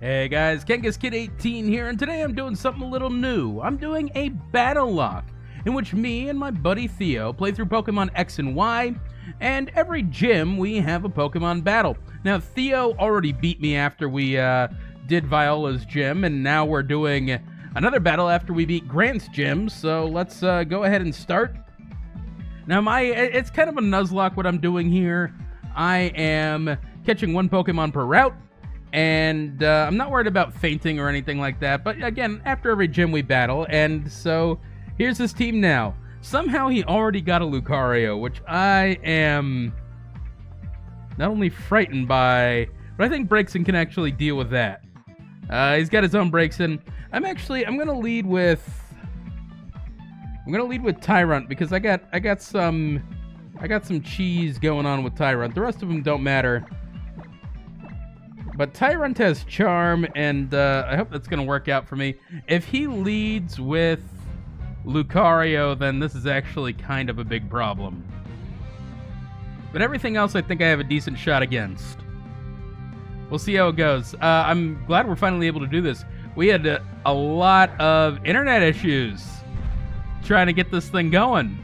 Hey guys, KangasKid18 here, and today I'm doing something a little new. I'm doing a Battle Locke, in which me and my buddy Theo play through Pokemon X and Y, and every gym we have a Pokemon battle. Now, Theo already beat me after we did Viola's gym, and now we're doing another battle after we beat Grant's gym, so let's go ahead and start. Now, it's kind of a Nuzlocke what I'm doing here. I am catching one Pokemon per route, and I'm not worried about fainting or anything like that. But again, after every gym we battle, and so here's his team now. Somehow he already got a Lucario, which I am not only frightened by, but I think Braixen can actually deal with that. He's got his own Braixen. I'm gonna lead with Tyrant because I got some cheese going on with Tyrant. The rest of them don't matter. But Tyrant has Charm, and I hope that's going to work out for me. If he leads with Lucario, then this is actually kind of a big problem. But everything else I think I have a decent shot against. We'll see how it goes. I'm glad we're finally able to do this. We had a lot of internet issues trying to get this thing going.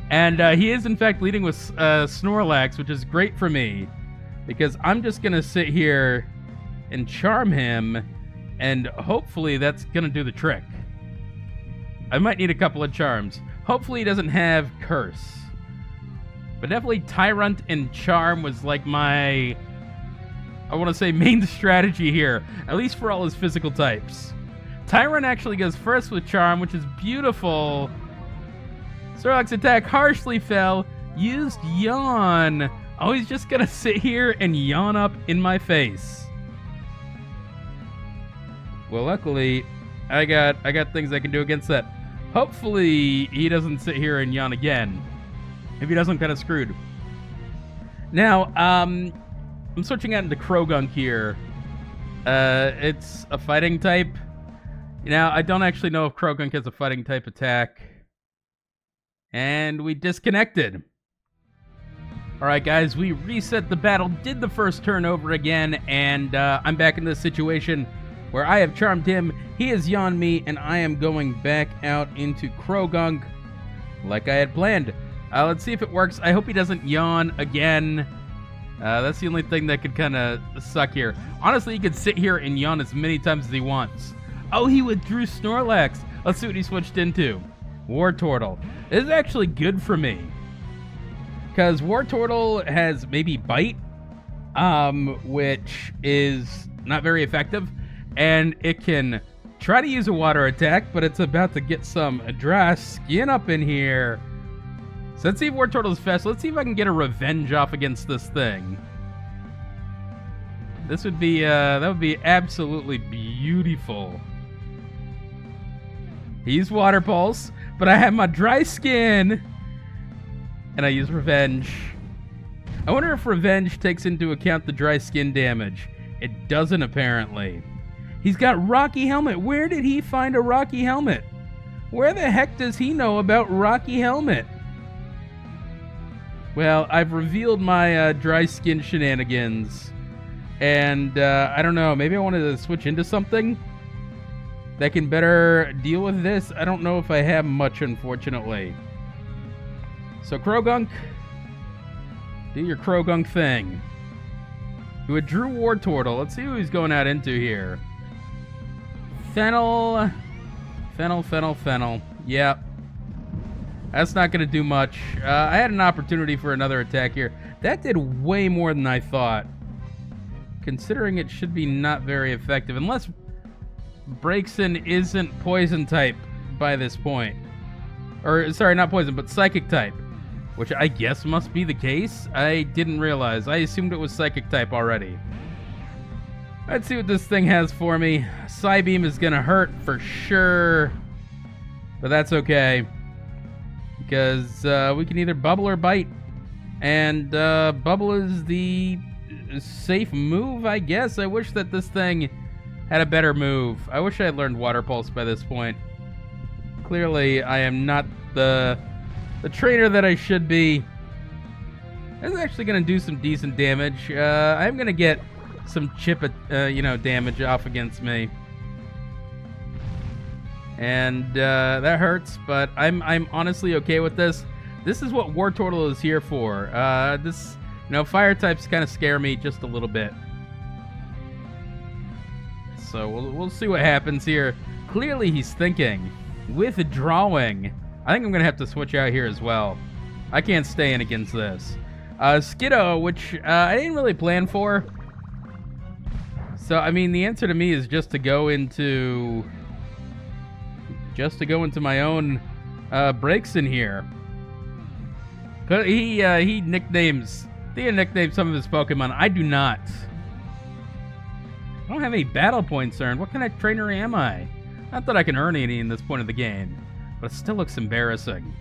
And he is, in fact, leading with Snorlax, which is great for me. Because I'm just going to sit here and charm him, and hopefully that's going to do the trick. I might need a couple of charms. Hopefully he doesn't have Curse. But definitely Tyrant and Charm was like my, I want to say, main strategy here. At least for all his physical types. Tyrant actually goes first with Charm, which is beautiful. Snorlax attack harshly fell. Used Yawn. Oh, he's just gonna sit here and yawn up in my face. Well, luckily, I got things I can do against that. Hopefully, he doesn't sit here and yawn again. If he doesn't, I'm kind of screwed. Now, I'm switching out into Krogunk here. It's a fighting type. Now, I don't actually know if Krogunk has a fighting type attack. And we disconnected. Alright guys, we reset the battle, did the first turn over again, and I'm back in this situation where I have charmed him, he has yawned me, and I am going back out into Krogunk like I had planned. Let's see if it works. I hope he doesn't yawn again. That's the only thing that could kind of suck here. Honestly, he could sit here and yawn as many times as he wants. Oh, he withdrew Snorlax. Let's see what he switched into. Wartortle. This is actually good for me. Because Wartortle has maybe Bite, which is not very effective, and it can try to use a water attack, but it's about to get some dry skin up in here. So let's see if Wartortle is fast. Let's see if I can get a revenge off against this thing. This would be, that would be absolutely beautiful. He used Water Pulse, but I have my dry skin. And I use Revenge. I wonder if Revenge takes into account the dry skin damage. It doesn't, apparently. He's got Rocky Helmet. Where did he find a Rocky Helmet? Where the heck does he know about Rocky Helmet? Well, I've revealed my dry skin shenanigans. And, I don't know. Maybe I wanted to switch into something that can better deal with this. I don't know if I have much, unfortunately. So Krogunk, do your Krogunk thing. He withdrew Wartortle. Let's see who he's going out into here. Fennel. Yep. That's not going to do much. I had an opportunity for another attack here. That did way more than I thought. Considering it should be not very effective. Unless Braixen isn't poison type by this point. Or, sorry, not poison, but psychic type. Which I guess must be the case. I didn't realize. I assumed it was psychic type already. Let's see what this thing has for me. Psybeam is going to hurt for sure. But that's okay. Because we can either bubble or bite. And bubble is the safe move, I guess. I wish that this thing had a better move. I wish I had learned Water Pulse by this point. Clearly, I am not the trainer that I should be. This is actually going to do some decent damage. I'm going to get some chip, damage off against me. And that hurts, but I'm honestly okay with this. This is what War Turtle is here for. Fire types kind of scare me just a little bit. So we'll see what happens here. Clearly he's thinking. Withdrawing. I think I'm going to have to switch out here as well. I can't stay in against this. Skiddo, which I didn't really plan for. So, I mean, the answer to me is just to go into my own breaks in here. He nicknames some of his Pokemon. I do not. I don't have any battle points earned. What kind of trainer am I? Not that I can earn any in this point of the game, but it still looks embarrassing.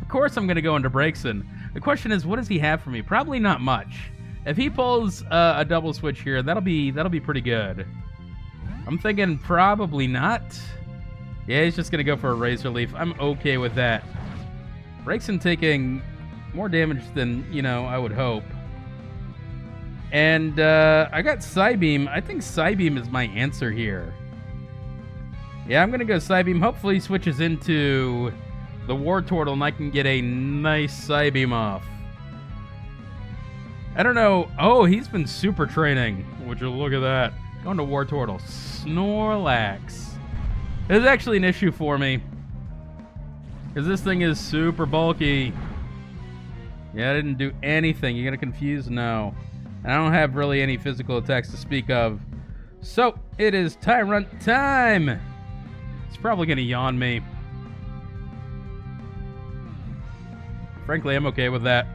Of course I'm going to go into Braixen. The question is, what does he have for me? Probably not much. If he pulls a double switch here, that'll be pretty good. I'm thinking probably not. Yeah, he's just going to go for a Razor Leaf. I'm okay with that. Braixen taking more damage than, I would hope. And I got Psybeam. I think Psybeam is my answer here. Yeah, I'm going to go Psybeam. Hopefully he switches into the War Turtle and I can get a nice Psybeam off. I don't know. Oh, he's been super training. Would you look at that? Going to War Turtle. Snorlax. This is actually an issue for me, because this thing is super bulky. Yeah, I didn't do anything. You gonna confuse? No. And I don't have really any physical attacks to speak of. So, it is Tyrant time! It's probably gonna yawn me. Frankly, I'm okay with that.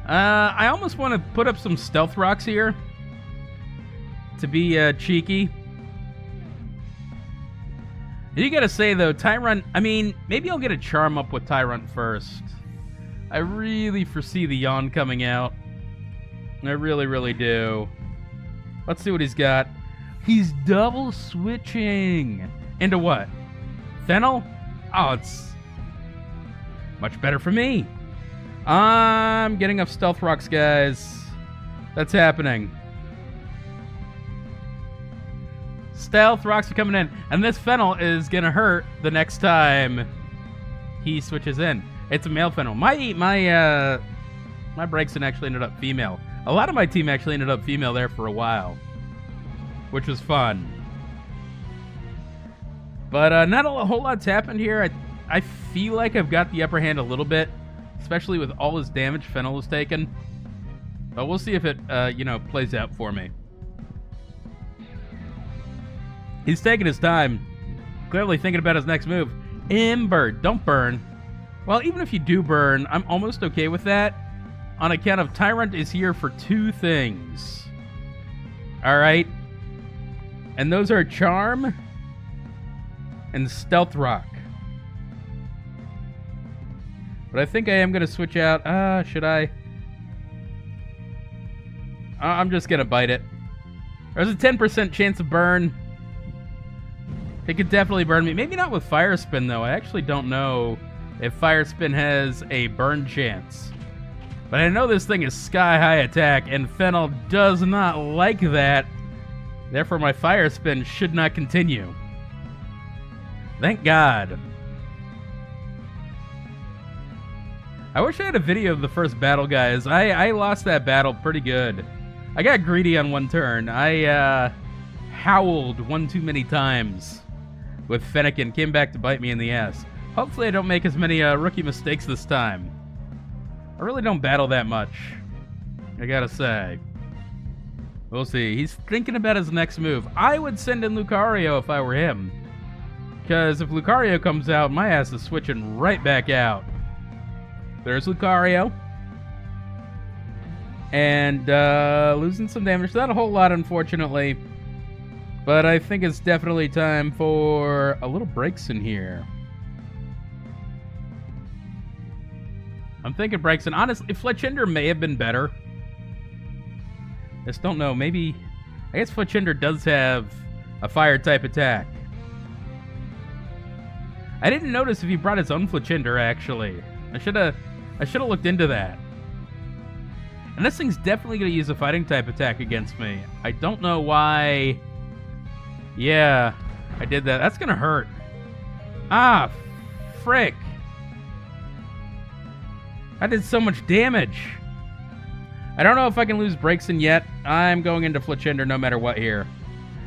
I almost want to put up some Stealth Rocks here to be cheeky. You gotta say, though, Tyrant... I mean, maybe I'll get a Charm up with Tyrant first. I really foresee the yawn coming out. I really, really do. Let's see what he's got. He's double switching. Into what? Fennel? Oh, it's much better for me. I'm getting up Stealth Rocks, guys. That's happening. Stealth Rocks are coming in, and this Fennel is gonna hurt the next time he switches in. It's a male Fennel. My Braixen actually ended up female. A lot of my team actually ended up female there for a while, which was fun. But not a whole lot's happened here. I feel like I've got the upper hand a little bit, especially with all this damage Fennel has taken. But we'll see if it plays out for me. He's taking his time, clearly thinking about his next move. Ember, don't burn. Well, even if you do burn, I'm almost okay with that, on account of Tyrant is here for two things. Alright? And those are Charm and Stealth Rock. But I think I am going to switch out. Should I? I'm just going to bite it. There's a 10% chance of burn. It could definitely burn me. Maybe not with Fire Spin, though. I actually don't know if Fire Spin has a burn chance. But I know this thing is sky-high attack, and Fennel does not like that. Therefore, my Fire Spin should not continue. Thank God. I wish I had a video of the first battle, guys. I lost that battle pretty good. I got greedy on one turn. I howled one too many times with Fennekin. Came back to bite me in the ass. Hopefully I don't make as many rookie mistakes this time. I really don't battle that much, I gotta say. We'll see. He's thinking about his next move. I would send in Lucario if I were him, because if Lucario comes out, my ass is switching right back out. There's Lucario. And losing some damage. Not a whole lot, unfortunately. But I think it's definitely time for a little Braixen here. I'm thinking Braixen. Honestly, Fletchinder may have been better. Just don't know. Maybe... I guess Fletchinder does have a fire-type attack. I didn't notice if he brought his own Fletchinder, actually. I should have looked into that. And this thing's definitely going to use a fighting type attack against me. I don't know why. Yeah, I did that. That's going to hurt. Ah, frick. I did so much damage. I don't know if I can lose Braixen yet. I'm going into Fletchender no matter what here.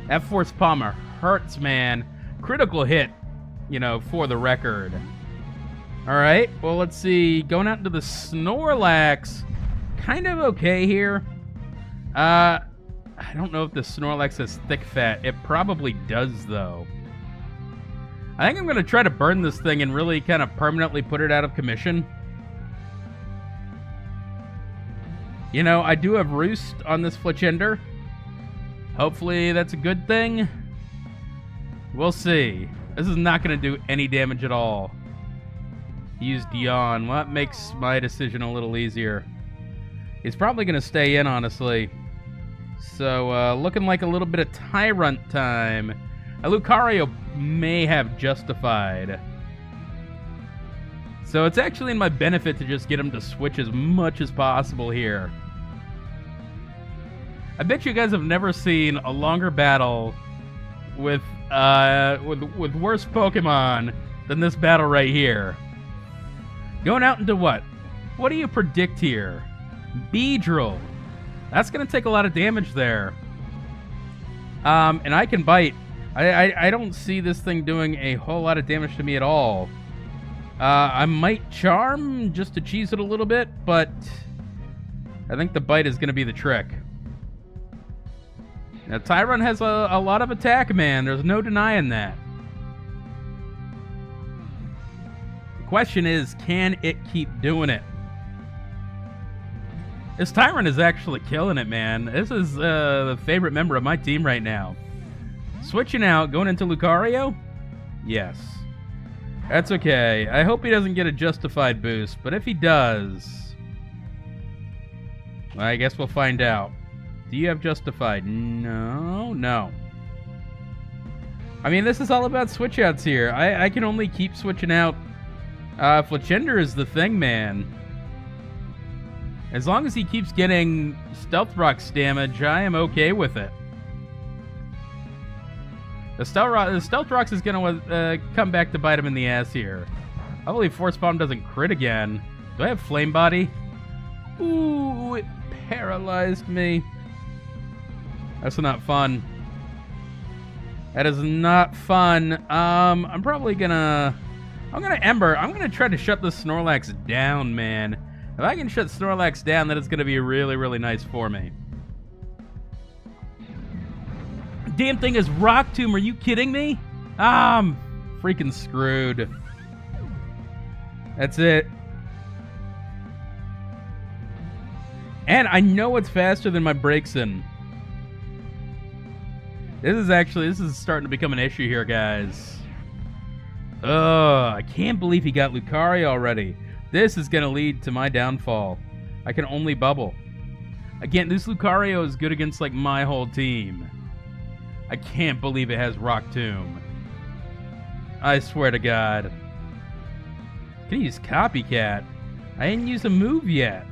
That Force Palmer hurts, man. Critical hit, you know, for the record. All right, well, let's see. Going out into the Snorlax. Kind of okay here. I don't know if the Snorlax has thick fat. It probably does, though. I think I'm going to try to burn this thing and really kind of permanently put it out of commission. You know, I do have Roost on this Fletchender. Hopefully that's a good thing. We'll see. This is not going to do any damage at all. He used Yawn. Well, that makes my decision a little easier. He's probably going to stay in, honestly. So, looking like a little bit of Tyrant time. Lucario may have Justified. So it's actually in my benefit to just get him to switch as much as possible here. I bet you guys have never seen a longer battle with worse Pokemon than this battle right here. Going out into what? What do you predict here? Beedrill. That's going to take a lot of damage there. And I can bite. I don't see this thing doing a whole lot of damage to me at all. I might Charm just to cheese it a little bit, but I think the bite is going to be the trick. Now, Tyrant has a lot of attack, man. There's no denying that. The question is, can it keep doing it? This Tyrant is actually killing it, man. This is the favorite member of my team right now. Switching out, going into Lucario? Yes. That's okay. I hope he doesn't get a Justified boost, but if he does, well, I guess we'll find out. Do you have Justified? No, no. I mean, this is all about switch outs here. I can only keep switching out. Fletchender is the thing, man. As long as he keeps getting Stealth Rock's damage, I am okay with it. The Stealth Rocks is going to come back to bite him in the ass here. Hopefully Force Palm doesn't crit again. Do I have Flame Body? Ooh, it paralyzed me. That's not fun. That is not fun. I'm probably gonna... I'm gonna Ember. I'm gonna try to shut the Snorlax down, man. If I can shut Snorlax down, then it's gonna be really, really nice for me. Damn thing is Rock Tomb. Are you kidding me? I'm freaking screwed. That's it. And I know it's faster than my Braixen. This is starting to become an issue here, guys. Ugh, I can't believe he got Lucario already. This is going to lead to my downfall. I can only bubble. Again, this Lucario is good against, like, my whole team. I can't believe it has Rock Tomb. I swear to God. Can you use Copycat? I didn't use a move yet.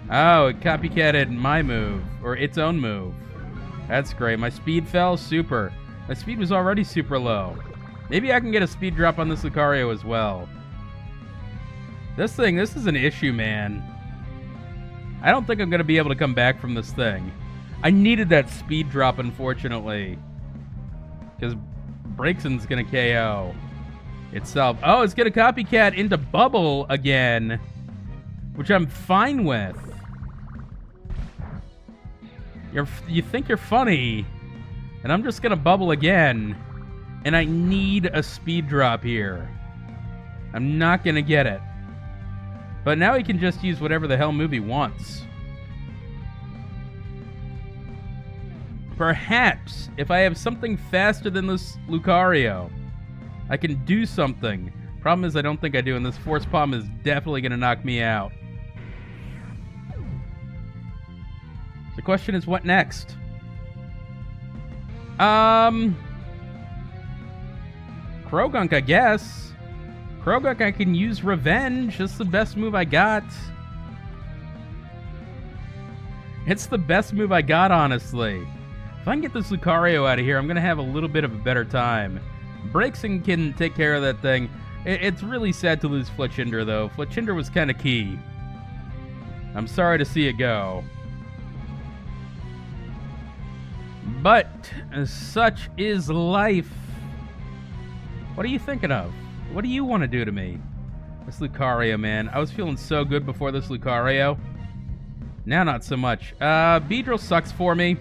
Oh, it copycatted my move, or its own move. That's great. My speed fell? Super. My speed was already super low. Maybe I can get a speed drop on this Lucario as well. This is an issue, man. I don't think I'm going to be able to come back from this thing. I needed that speed drop, unfortunately. Because Braixen's going to KO itself. Oh, it's going to copycat into Bubble again. Which I'm fine with. You think you're funny. And I'm just going to Bubble again. And I need a speed drop here. I'm not going to get it. But now he can just use whatever the hell move he wants. Perhaps, if I have something faster than this Lucario, I can do something. Problem is, I don't think I do, and this Force Palm is definitely going to knock me out. The question is, what next? Krogunk, I guess. Krogunk, I can use Revenge. That's the best move I got. It's the best move I got, honestly. If I can get this Lucario out of here, I'm going to have a little bit of a better time. Braixen can take care of that thing. It's really sad to lose Fletchinder, though. Fletchinder was kind of key. I'm sorry to see it go. But such is life. What are you thinking of? What do you want to do to me? This Lucario, man. I was feeling so good before this Lucario. Now not so much. Beedrill sucks for me.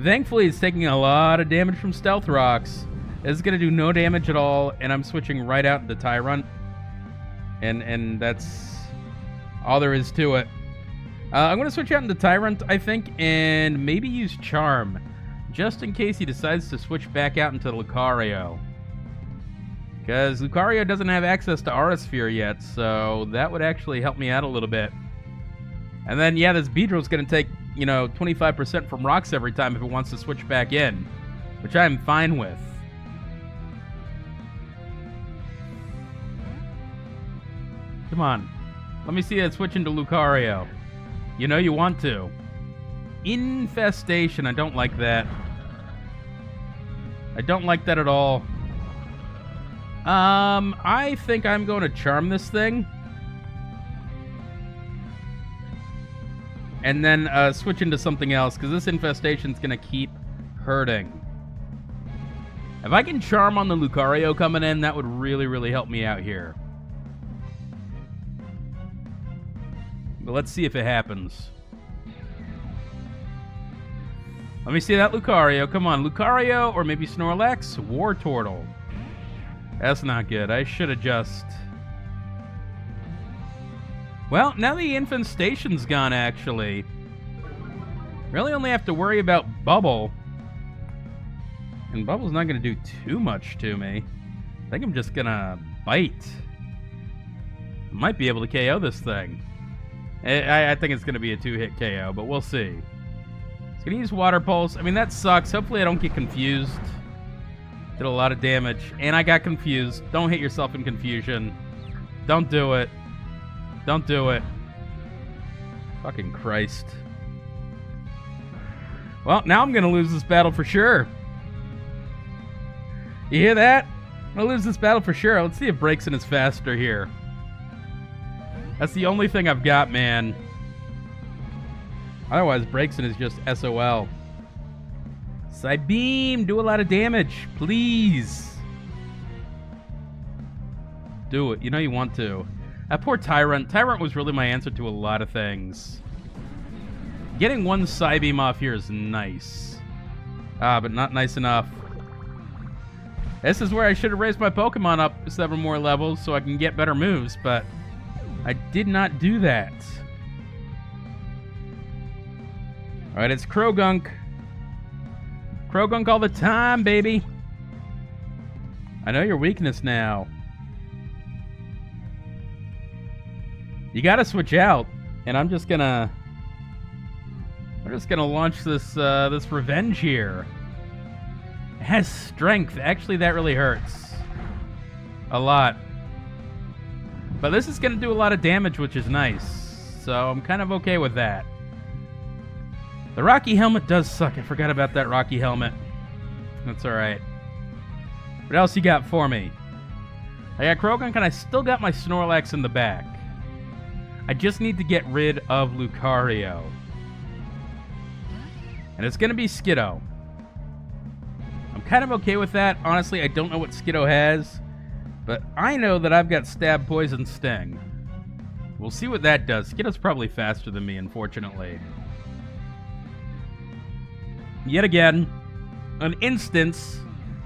Thankfully, it's taking a lot of damage from Stealth Rocks. It's going to do no damage at all, and I'm switching right out into Tyrunt. And that's all there is to it. I'm going to switch out into Tyrunt, I think, and maybe use Charm, just in case he decides to switch back out into Lucario. Because Lucario doesn't have access to Aura Sphere yet, so that would actually help me out a little bit. And then, yeah, this Beedrill's going to take, 25% from rocks every time if it wants to switch back in, which I'm fine with. Come on. Let me see that switch into Lucario. You know you want to. Infestation. I don't like that. I don't like that at all. I think I'm going to Charm this thing. And then switch into something else, because this Infestation's going to keep hurting. If I can Charm on the Lucario coming in, that would really, really help me out here. But let's see if it happens. Let me see that Lucario. Come on, Lucario or maybe Snorlax? Wartortle. That's not good. I should have just... Well, now the Infestation's gone, actually. Really only have to worry about Bubble. And Bubble's not going to do too much to me. I think I'm just going to bite. Might be able to KO this thing. I think it's going to be a 2-hit KO, but we'll see. It's going to use Water Pulse. I mean, that sucks. Hopefully I don't get confused. Did a lot of damage, and I got confused. Don't hit yourself in confusion. Don't do it. Don't do it. Fucking Christ. Well, now I'm going to lose this battle for sure. You hear that? I'm going to lose this battle for sure. Let's see if Braixen is faster here. That's the only thing I've got, man. Otherwise, Braixen is just SOL. Psybeam, do a lot of damage, please. Do it. You know you want to. That poor Tyrunt. Tyrunt was really my answer to a lot of things. Getting one Psybeam off here is nice. But not nice enough. This is where I should have raised my Pokemon up 7 more levels so I can get better moves, but I did not do that. Alright, it's Krogunk. Krogunk all the time, baby. I know your weakness now. You gotta switch out, and I'm just gonna launch this this revenge here. It has strength. Actually, that really hurts a lot. But this is gonna do a lot of damage, which is nice. So I'm kind of okay with that. The Rocky Helmet does suck. I forgot about that Rocky Helmet. That's alright. What else you got for me? I got Krogunk, and I still got my Snorlax in the back. I just need to get rid of Lucario. And it's going to be Skiddo. I'm kind of okay with that. Honestly, I don't know what Skiddo has. But I know that I've got Stab, Poison, Sting. We'll see what that does. Skiddo's probably faster than me, unfortunately. Yet again, an instance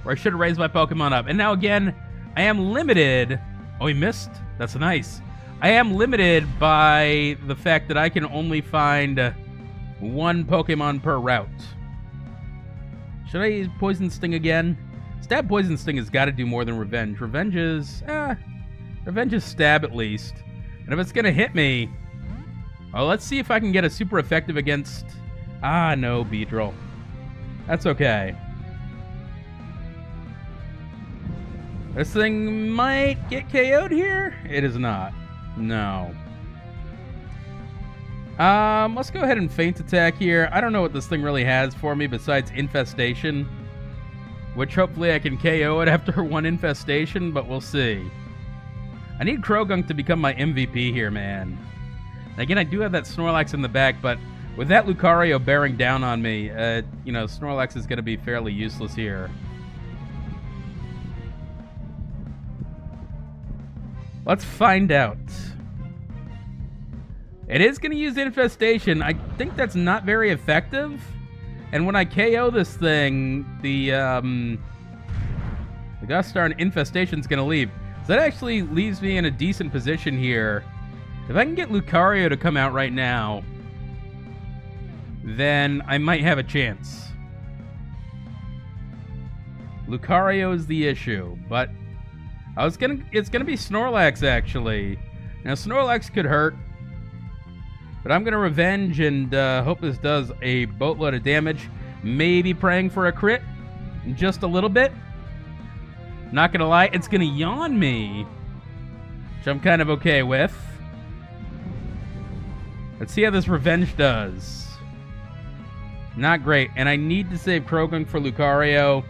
where I should have raised my Pokemon up. And now again, I am limited. Oh, he missed? That's nice. I am limited by the fact that I can only find one Pokemon per route. Should I use Poison Sting again? Stab, Poison Sting has got to do more than Revenge. Revenge is Stab at least. And if it's going to hit me... Oh, let's see if I can get a super effective against... Ah, no, Beedrill. That's okay. This thing might get KO'd here? It is not. No. Let's go ahead and feint attack here. I don't know what this thing really has for me besides infestation, which hopefully I can KO it after one infestation, but we'll see. I need Krogunk to become my MVP here, man. Again, I do have that Snorlax in the back, but with that Lucario bearing down on me, you know, Snorlax is going to be fairly useless here. Let's find out. It is going to use Infestation. I think that's not very effective. And when I KO this thing, the Gustar and Infestation is going to leave. So that actually leaves me in a decent position here. If I can get Lucario to come out right now, then I might have a chance. Lucario is the issue, but it's gonna be Snorlax actually. Now Snorlax could hurt, but I'm gonna revenge and hope this does a boatload of damage. Maybe praying for a crit, just a little bit. Not gonna lie, it's gonna yawn me, which I'm kind of okay with. Let's see how this revenge does. Not great, and I need to save Krogunk for Lucario,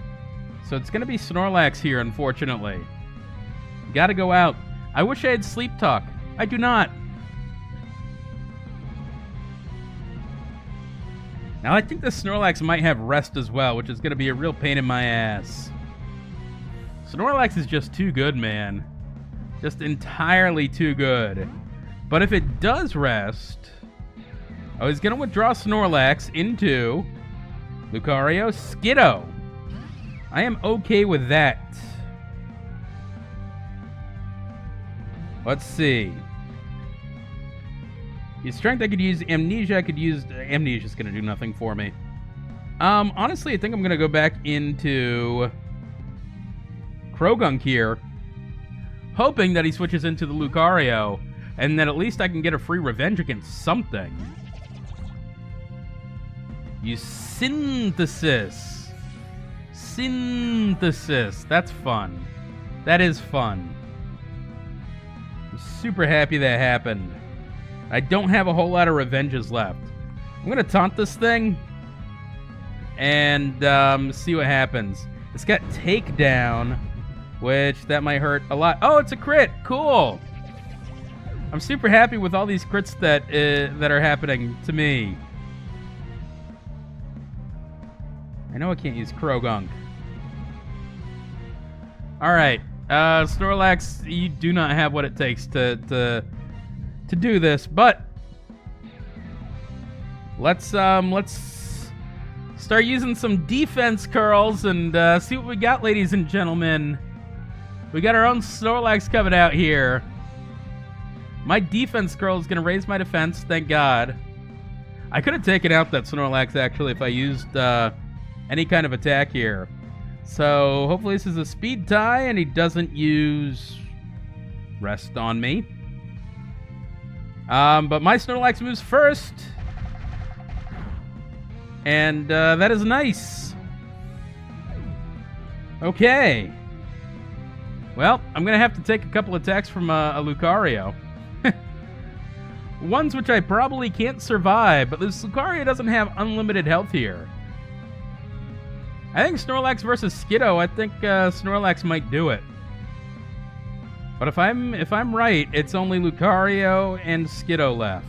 so it's gonna be Snorlax here, unfortunately. Gotta go out. I wish I had Sleep Talk. I do not. Now I think the Snorlax might have Rest as well, which is gonna be a real pain in my ass. Snorlax is just too good, man. Just entirely too good. But if it does Rest, I was gonna withdraw Snorlax into Lucario Skiddo. I am okay with that. Let's see. His strength, I could use Amnesia. I could use Amnesia's gonna do nothing for me. Honestly, I think I'm gonna go back into Krogunk here, hoping that he switches into the Lucario, and that at least I can get a free revenge against something. Use Synthesis. Synthesis. That's fun. That is fun. I'm super happy that happened. I don't have a whole lot of revenges left. I'm going to taunt this thing and see what happens. It's got Takedown, which that might hurt a lot. Oh, it's a crit. Cool. I'm super happy with all these crits that are happening to me. I know I can't use Krogunk. Alright, Snorlax, you do not have what it takes to do this, but let's start using some defense curls and see what we got, ladies and gentlemen. We got our own Snorlax coming out here. My defense curl is going to raise my defense, thank God. I could have taken out that Snorlax, actually, if I used any kind of attack here. So hopefully this is a speed tie and he doesn't use Rest on me. But my Snorlax moves first. And that is nice. Okay. Well, I'm going to have to take a couple attacks from a Lucario. Ones which I probably can't survive, but this Lucario doesn't have unlimited health here. I think Snorlax versus Skiddo, I think Snorlax might do it. But if I'm right, it's only Lucario and Skiddo left.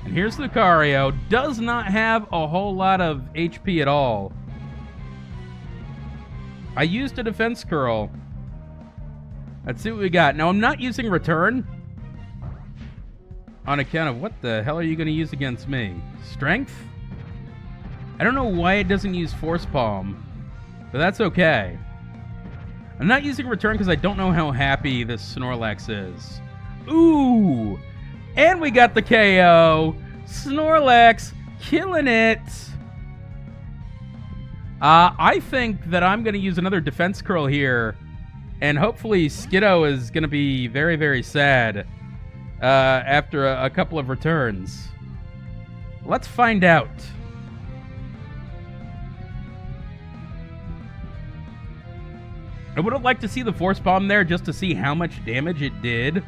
And here's Lucario. Does not have a whole lot of HP at all. I used a defense curl. Let's see what we got. Now, I'm not using Return on account of what the hell are you going to use against me? Strength? I don't know why it doesn't use Force Palm, but that's okay. I'm not using Return because I don't know how happy this Snorlax is. Ooh! And we got the KO! Snorlax killing it! I think that I'm going to use another Defense Curl here, and hopefully Skiddo is going to be very, very sad after a couple of returns. Let's find out. I would have liked to see the Force Bomb there just to see how much damage it did.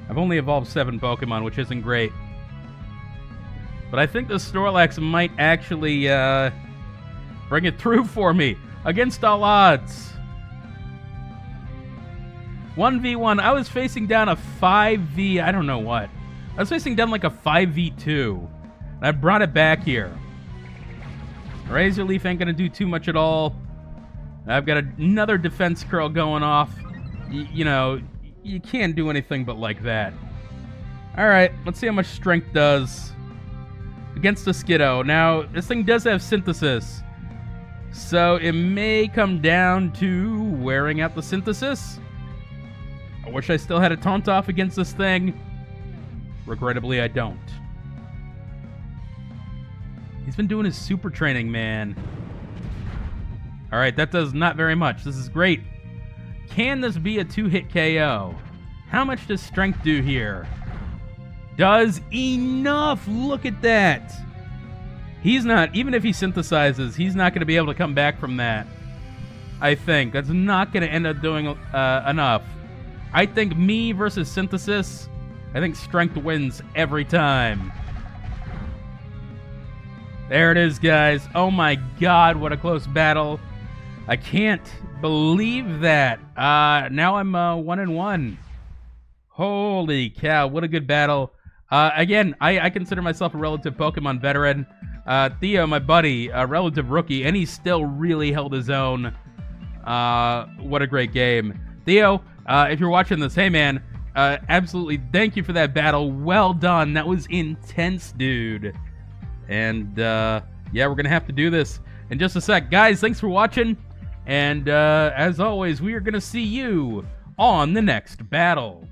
I've only evolved 7 Pokemon, which isn't great. But I think the Snorlax might actually bring it through for me. Against all odds. 1v1. I was facing down a 5v... I don't know what. I was facing down like a 5v2. I brought it back here. Razor Leaf ain't going to do too much at all. I've got another defense curl going off. You know, you can't do anything but like that. Alright, let's see how much strength does against the Skiddo. Now, this thing does have synthesis. So it may come down to wearing out the synthesis. I wish I still had a taunt off against this thing. Regrettably, I don't. He's been doing his super training, man. Alright, that does not very much. This is great. Can this be a 2-hit KO? How much does strength do here? Does enough! Look at that! He's not, even if he synthesizes, he's not going to be able to come back from that. I think. That's not going to end up doing enough. I think me versus synthesis, I think strength wins every time. There it is, guys. Oh my god, what a close battle. I can't believe that. Now I'm 1-1. Holy cow, what a good battle. Again, I consider myself a relative Pokemon veteran. Theo, my buddy, a relative rookie, and he still really held his own. What a great game. Theo, if you're watching this, hey man, absolutely thank you for that battle. Well done. That was intense, dude. And, yeah, we're going to have to do this in just a sec. Guys, thanks for watching. And, as always, we are going to see you on the next battle.